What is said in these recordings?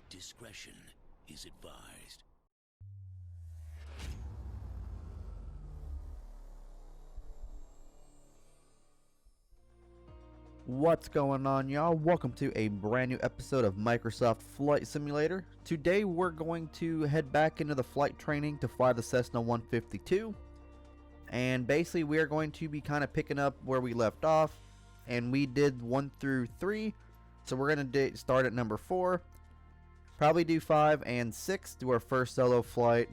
Discretion is advised. What's going on, y'all? Welcome to a brand new episode of Microsoft Flight Simulator. Today we're going to head back into the flight training to fly the Cessna 152. And basically we are going to be kind of picking up where we left off. And we did 1 through 3. So we're going to start at number 4. Probably do 5 and 6, do our first solo flight.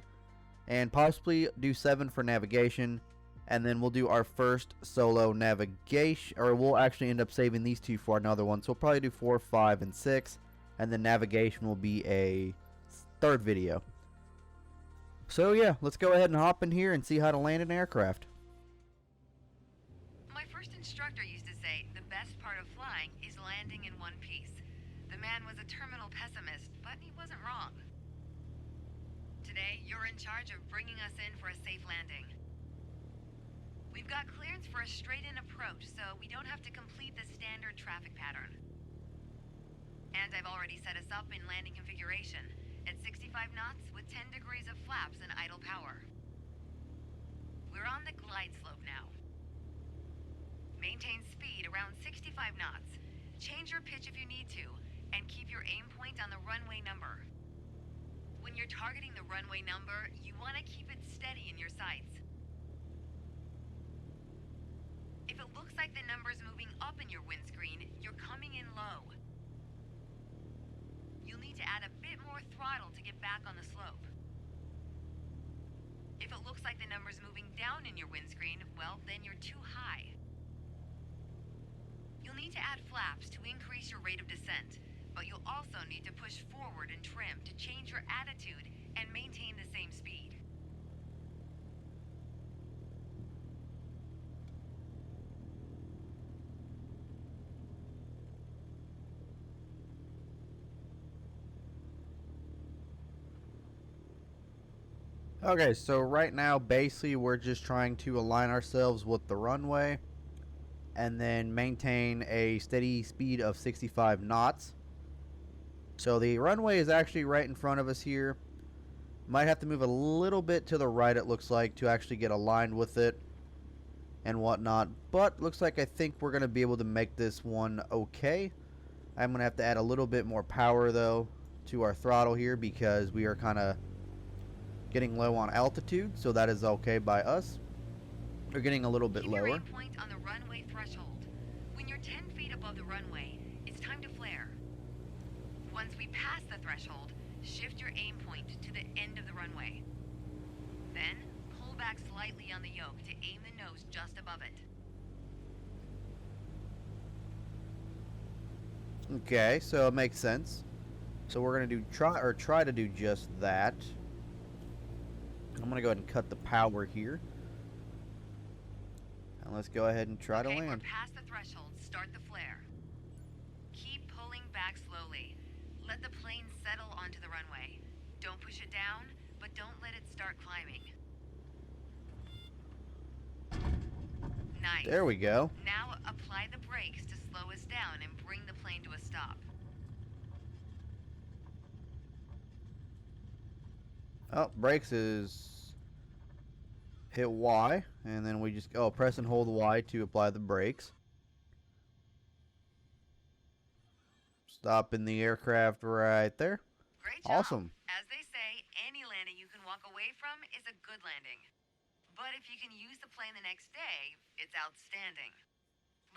And possibly do 7 for navigation. And then we'll do our first solo navigation, or we'll actually end up saving these two for another one. So we'll probably do 4, 5, and 6, and then navigation will be a third video. So yeah, let's go ahead and hop in here and see how to land an aircraft. My first instructor used to say the best part of flying is landing in one piece. The man was a terminal pessimist, but he wasn't wrong. Today, you're in charge of bringing us in for a safe landing. We've got clearance for a straight-in approach, so we don't have to complete the standard traffic pattern. And I've already set us up in landing configuration at 65 knots with 10 degrees of flaps and idle power. We're on the glide slope now. Maintain speed around 65 knots. Change your pitch if you need to, and keep your aim point on the runway number. When you're targeting the runway number, you want to keep it steady in your sights. If it looks like the number's moving up in your windscreen, you're coming in low. You'll need to add a bit more throttle to get back on the slope. If it looks like the number's moving down in your windscreen, well, then you're too high. You'll need to add flaps to increase your rate of descent, but you'll also need to push forward and trim to change your attitude and maintain the same speed. Okay, so right now basically we're just trying to align ourselves with the runway and then maintain a steady speed of 65 knots. So the runway is actually right in front of us here. Might have to move a little bit to the right, it looks like, to actually get aligned with it and whatnot. But looks like I think we're going to be able to make this one okay. I'm going to have to add a little bit more power though to our throttle here because we are kind of getting low on altitude, so that is okay by us. We're getting a little bit lower. Keep your aim point on the runway threshold. When you're 10 feet above the runway, it's time to flare. Once we pass the threshold, shift your aim point to the end of the runway. Then, pull back slightly on the yoke to aim the nose just above it. Okay, so it makes sense. So we're gonna try to do just that. I'm gonna go ahead and cut the power here. And let's go ahead and try to land. We're past the threshold. Start the flare. Keep pulling back slowly. Let the plane settle onto the runway. Don't push it down, but don't let it start climbing. Nice. There we go. Now apply the brakes to slow us down and bring the plane to a stop. Oh, brakes is hit Y, and then we just press and hold Y to apply the brakes. Stopping the aircraft right there. Great job. Awesome. As they say, any landing you can walk away from is a good landing. But if you can use the plane the next day, it's outstanding.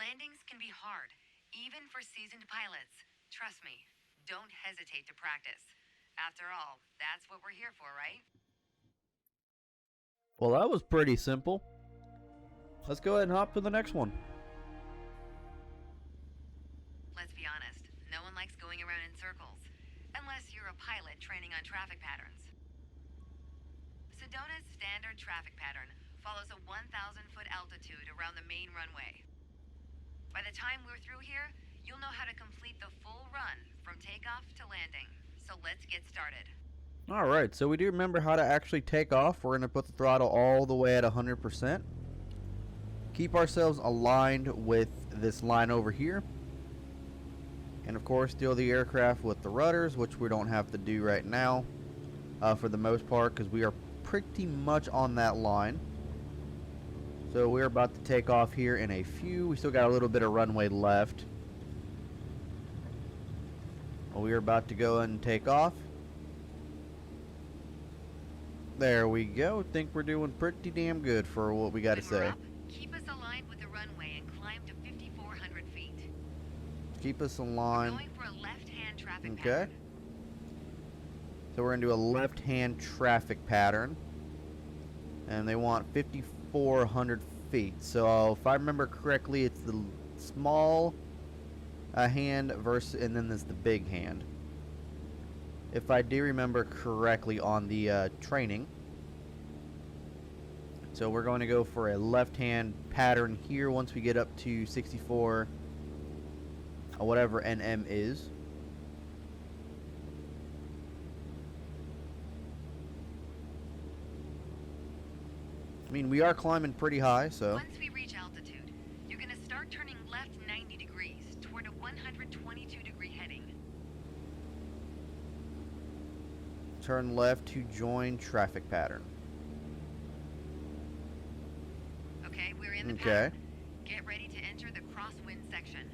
Landings can be hard, even for seasoned pilots. Trust me, don't hesitate to practice. After all, that's what we're here for, right? Well, that was pretty simple. Let's go ahead and hop to the next one. Let's be honest, no one likes going around in circles, unless you're a pilot training on traffic patterns. Sedona's standard traffic pattern follows a 1,000-foot altitude around the main runway. By the time we're through here, you'll know how to complete the full run from takeoff to landing. So let's get started. Alright, so we do remember how to actually take off. We're going to put the throttle all the way at 100%. Keep ourselves aligned with this line over here. And of course, steal the aircraft with the rudders, which we don't have to do right now for the most part, because we are pretty much on that line. So we're about to take off here in a few. We still got a little bit of runway left. Well, we are about to go and take off. There we go. Think we're doing pretty damn good for what we got to say. Keep us aligned with the runway and climb to 5,400 feet. Keep us We're aligned. going for a left-hand traffic Okay. pattern. So we're going to do a left-hand traffic pattern. And they want 5,400 feet. So if I remember correctly, it's the small hand versus, and then there's the big hand. If I do remember correctly on the training. So we're going to go for a left-hand pattern here once we get up to 64, or whatever NM is. I mean, we are climbing pretty high, so. Once we reach altitude, you're going to start turning left 90 degrees toward a 122-degree heading. Turn left to join traffic pattern. Okay, we're in the Okay. pattern. Get ready to enter the crosswind section.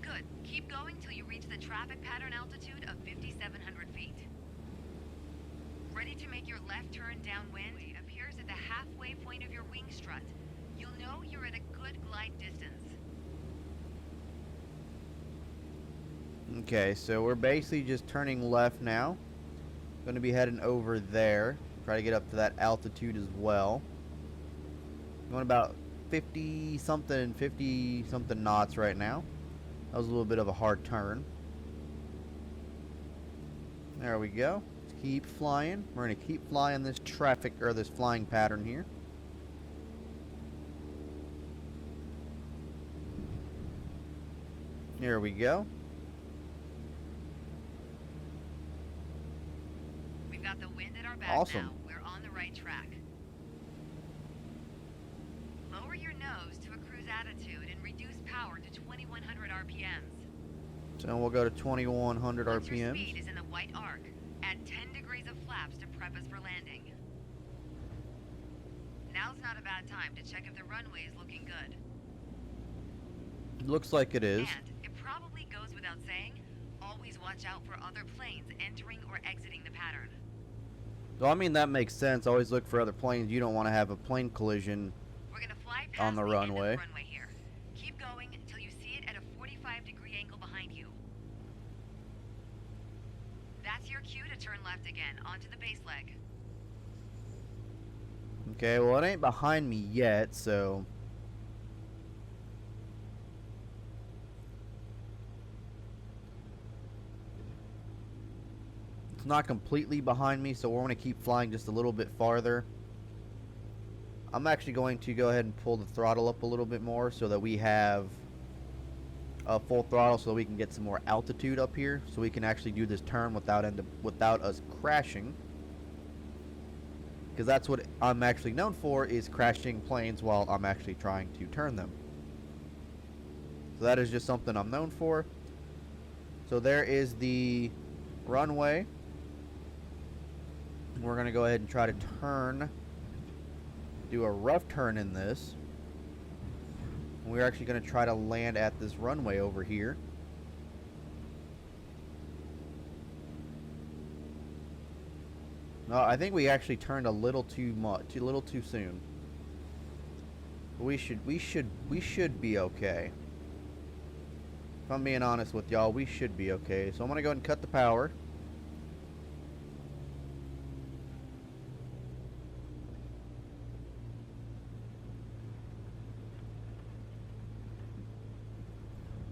Good. Keep going till you reach the traffic pattern altitude of 5,700 feet. Ready to make your left turn downwind? Appears at the halfway point of your wing strut. You'll know you're at a good glide distance. Okay, so we're basically just turning left now. Going to be heading over there. Try to get up to that altitude as well. Going about 50 something knots right now. That was a little bit of a hard turn. There we go. Let's keep flying. We're going to keep flying this traffic, or this flying pattern here. Here we go. We've got the wind at our back Awesome. now. We're on the right track. Lower your nose to a cruise attitude and reduce power to 2,100 RPMs. So we'll go to 2,100 Once your RPMs. speed is in the white arc, add 10 degrees of flaps to prep us for landing. Now's not a bad time to check if the runway is looking good. Looks like it is. And it probably goes without saying, always watch out for other planes entering or exiting the pattern. So I mean, that makes sense. Always look for other planes. You don't want to have a plane collision. We're gonna fly past On the end runway. of the runway here. Keep going until you see it at a 45-degree angle behind you. That's your cue to turn left again, onto the base leg. Okay, well, it ain't behind me yet, so. It's not completely behind me, so we're going to keep flying just a little bit farther. I'm actually going to go ahead and pull the throttle up a little bit more so that we have full throttle so we can get some more altitude up here, so we can actually do this turn without us crashing. Because that's what I'm actually known for, is crashing planes while I'm actually trying to turn them. So that is just something I'm known for. So there is the runway. We're going to go ahead and try to do a rough turn in this. We're actually going to try to land at this runway over here. No, I think we actually turned a little too much, a little too soon. We should be okay. If I'm being honest with y'all, we should be okay. So I'm gonna go ahead and cut the power.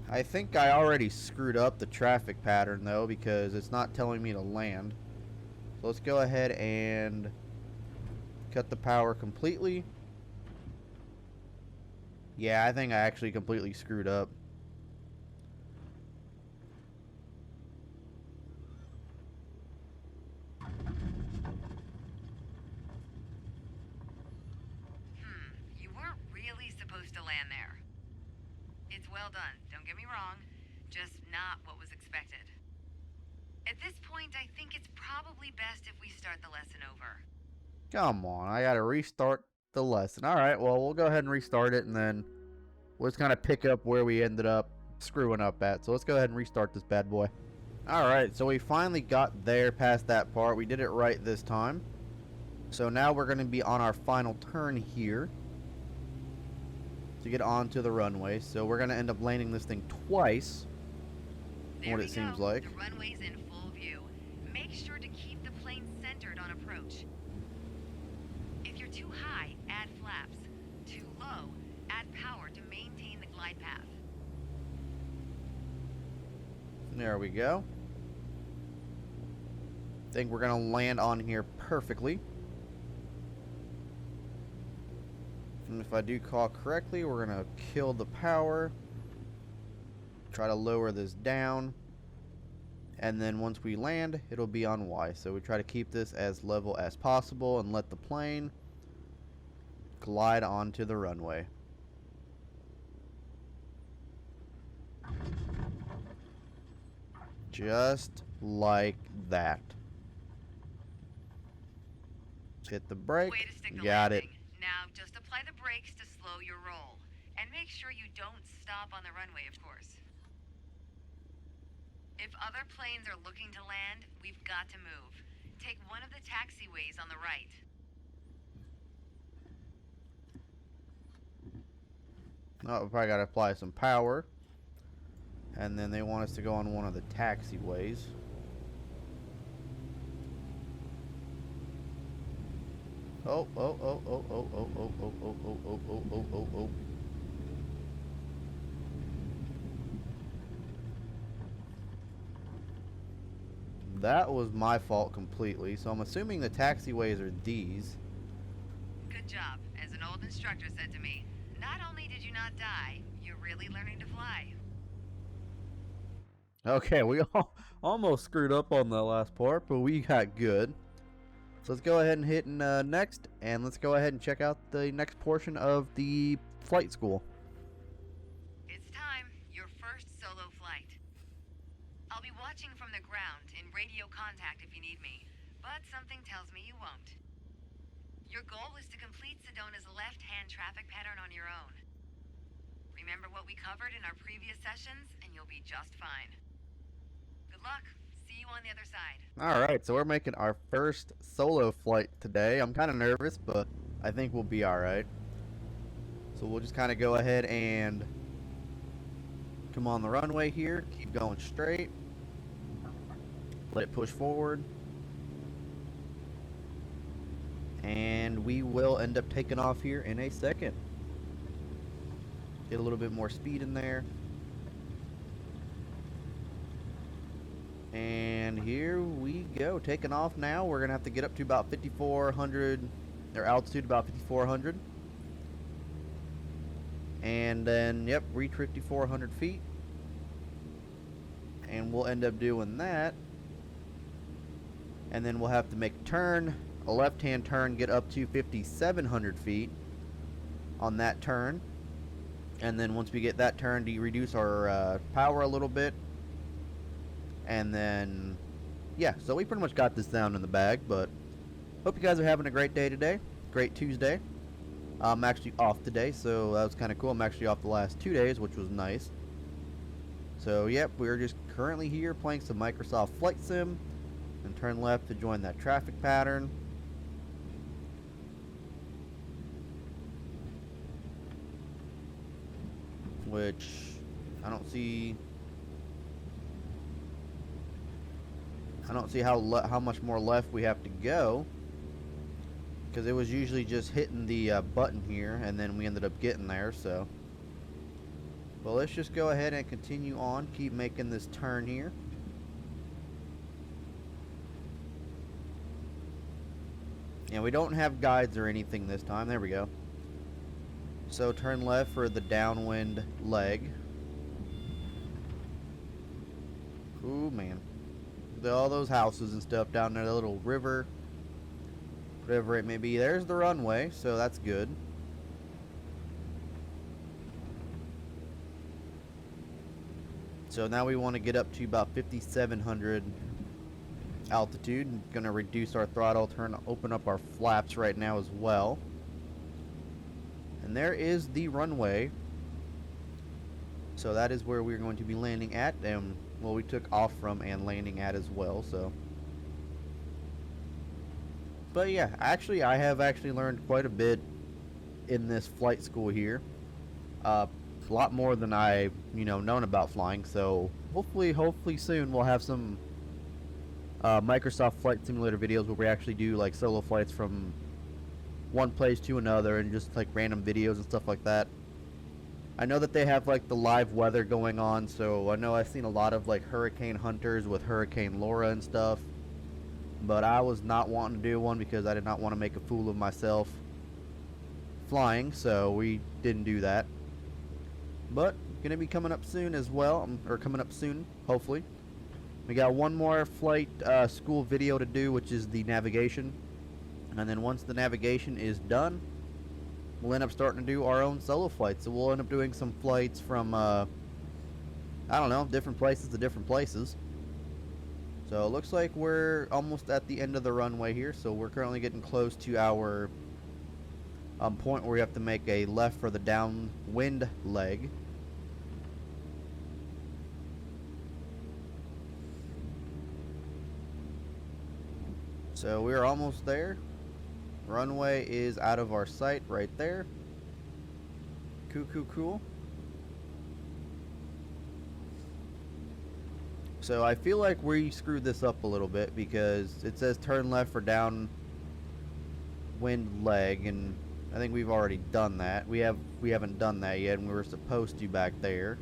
I think I already screwed up the traffic pattern though, because it's not telling me to land. So let's go ahead and cut the power completely. Yeah, I think I actually completely screwed up. You weren't really supposed to land there. It's well done, don't get me wrong. just not what was expected. At this point, I think it's probably best if we start the lesson over. Come on, I gotta restart the lesson. Alright, well, we'll go ahead and restart it, and then we'll just kind of pick up where we ended up screwing up at. So let's go ahead and restart this bad boy. Alright, so we finally got there past that part. We did it right this time. So now we're going to be on our final turn here to get onto the runway. So we're going to end up landing this thing twice, what it seems like. The runway's in full view. Make sure to keep the plane centered on approach. If you're too high, add flaps. Too low, add power to maintain the glide path. There we go. I think we're going to land on here perfectly. And if I do call correctly, we're going to kill the power. Try to lower this down. And then once we land, it'll be on Y. So we try to keep this as level as possible and let the plane glide onto the runway. Just like that. Hit the brake. Way to stick the Got landing. it. Now just apply the brakes to slow your roll. And make sure you don't stop on the runway, of course. If other planes are looking to land, we've got to move. Take one of the taxiways on the right. Oh, we probably got to apply some power. And then they want us to go on one of the taxiways. Oh, oh, oh, oh, oh, oh, oh, oh, oh, oh, oh, oh, oh, oh, oh. That was my fault completely, so I'm assuming the taxiways are these. Good job. As an old instructor said to me, not only did you not die, you're really learning to fly. Okay, we almost screwed up on the last part, but we got good. So let's go ahead and hit next, and let's go ahead and check out the next portion of the flight school. It's time. Your first solo flight. I'll be watching from the ground in radio contact if you need me, but something tells me you won't. Your goal is to complete Sedona's left-hand traffic pattern on your own. Remember what we covered in our previous sessions, and you'll be just fine. Good luck. See you on the other side. Alright, so we're making our first solo flight today. I'm kind of nervous, but I think we'll be alright. So we'll just kind of go ahead and come on the runway here. Keep going straight. Let it push forward. And we will end up taking off here in a second. Get a little bit more speed in there. And here we go, taking off now. We're gonna have to get up to about 5,400, their altitude about 5,400. And then, yep, reach 5,400 feet. And we'll end up doing that. And then we'll have to make a turn, a left-hand turn, get up to 5,700 feet on that turn. And then once we get that turn, to reduce our power a little bit. And then, yeah, so we pretty much got this down in the bag, but hope you guys are having a great day today. Great Tuesday. I'm actually off today, so that was kind of cool. I'm actually off the last 2 days, which was nice. So, yep, we're just currently here playing some Microsoft Flight Sim, and turn left to join that traffic pattern. Which, I don't see how much more left we have to go, because it was usually just hitting the button here, and then we ended up getting there. So, well, let's just go ahead and continue on, keep making this turn here. And we don't have guides or anything this time. There we go. So turn left for the downwind leg. Ooh, man. All those houses and stuff down there, the little river, whatever it may be. There's the runway, so that's good. So now we want to get up to about 5,700 altitude. Going to reduce our throttle, open up our flaps right now as well. And there is the runway. So that is where we're going to be landing at, and well, we took off from and landing at as well. So, but yeah, actually, I have actually learned quite a bit in this flight school here. A lot more than I, known about flying. So hopefully soon we'll have some Microsoft Flight Simulator videos where we actually do like solo flights from one place to another and just like random videos and stuff like that. I know that they have like the live weather going on, so I know I've seen a lot of like hurricane hunters with Hurricane Laura and stuff, but I was not wanting to do one because I did not want to make a fool of myself flying, so we didn't do that. But gonna be coming up soon as well, or coming up soon, hopefully. We got one more flight school video to do, which is the navigation, and then once the navigation is done, we'll end up starting to do our own solo flights. So we'll end up doing some flights from, I don't know, different places to different places. So it looks like we're almost at the end of the runway here. So we're currently getting close to our point where we have to make a left for the downwind leg. So we're almost there. Runway is out of our sight right there. Cool. So I feel like we screwed this up a little bit because it says turn left for downwind leg, and I think we've already done that. We haven't done that yet, and we were supposed to back there.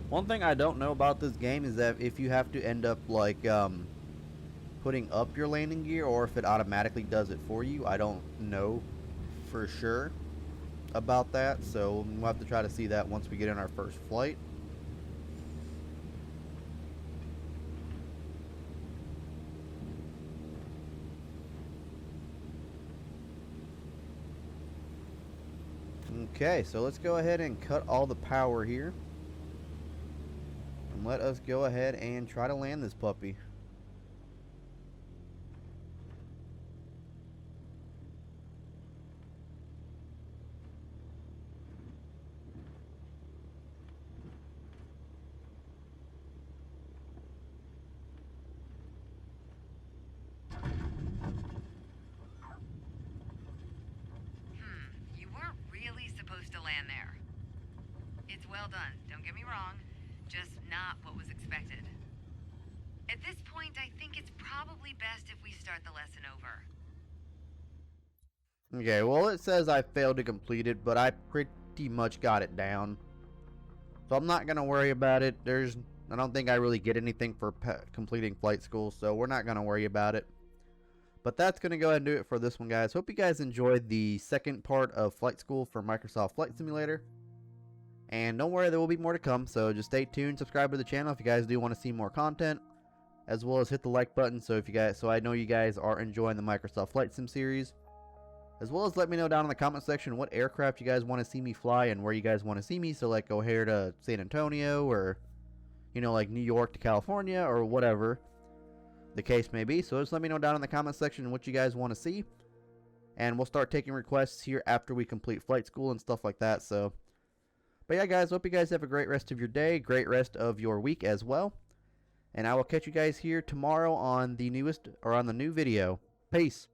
One thing I don't know about this game is that if you have to end up like putting up your landing gear, or if it automatically does it for you. I don't know for sure about that, so we'll have to try to see that once we get in our first flight. Okay, so let's go ahead and cut all the power here. And let us go ahead and try to land this puppy. You weren't really supposed to land there. It's well done, don't get me wrong. Just not what was expected. At this point, I think it's probably best if we start the lesson over. Okay, well, it says I failed to complete it, but I pretty much got it down. So I'm not going to worry about it. I don't think I really get anything for completing flight school, so we're not going to worry about it. But that's going to go ahead and do it for this one, guys. Hope you guys enjoyed the second part of flight school for Microsoft Flight Simulator. And don't worry, there will be more to come, so just stay tuned, subscribe to the channel if you guys do want to see more content, as well as hit the like button so I know you guys are enjoying the Microsoft Flight Sim series. As well as let me know down in the comment section what aircraft you guys want to see me fly and where you guys want to see me. So like O'Hare to San Antonio, or like New York to California, or whatever the case may be. So just let me know down in the comment section what you guys want to see, and we'll start taking requests here after we complete flight school and stuff like that. So, but yeah, guys, hope you guys have a great rest of your day, great rest of your week as well, and I will catch you guys here tomorrow on the new video. Peace.